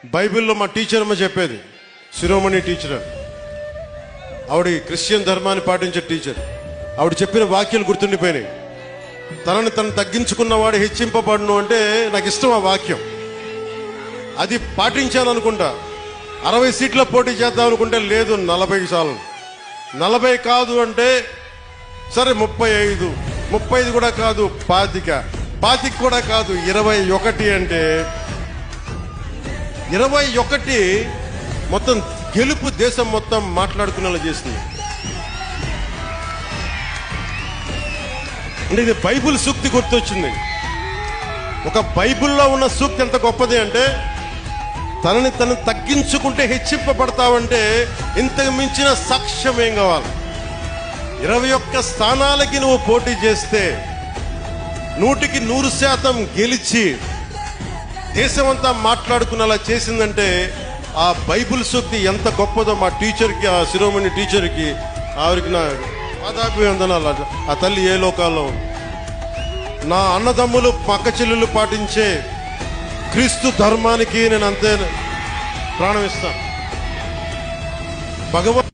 బైబిల్లో మా టీచర్ అమ్మ చెప్పేది, శిరోమణి టీచర్, ఆవిడ క్రిస్టియన్ ధర్మాన్ని పాటించే టీచర్. ఆవిడ చెప్పిన వాక్యాలు గుర్తుండిపోయినాయి. తనని తను తగ్గించుకున్నవాడు హెచ్చింపబడును అంటే నాకు ఇష్టం ఆ వాక్యం. అది పాటించాను అనుకుంటా. 60 సీట్ల పోటీ చేద్దాం అనుకుంటే లేదు, 40 చాలు. 40 కాదు అంటే సరే 35, 35 కూడా కాదు 25 కూడా కాదు 21 అంటే 21 మొత్తం గెలుపు దేశం మొత్తం మాట్లాడుకునేలా చేస్తుంది. అంటే ఇది బైబిల్ సూక్తి గుర్తొచ్చింది. ఒక బైబిల్లో ఉన్న సూక్తి ఎంత గొప్పది అంటే, తనని తను తగ్గించుకుంటే హెచ్చింపబడతావంటే ఇంతకు మించిన సాక్ష్యం ఏం కావాలి? 21 స్థానాలకి నువ్వు పోటీ చేస్తే 100కి 100% గెలిచి దేశమంతా మాట్లాడుకునేలా చేసిందంటే ఆ బైబిల్ సూక్తి ఎంత గొప్పదో మా టీచర్కి, ఆ శిరోమణి టీచర్కి, ఆవిడకి నా పాదాభివందనాలు. ఆ తల్లి ఏ లోకాల్లో. నా అన్నదమ్ములు పక్క చెల్లెలు పాటించే క్రీస్తు ధర్మానికి నేను అంతే ప్రాణం ఇస్తాను. భగవంతుడు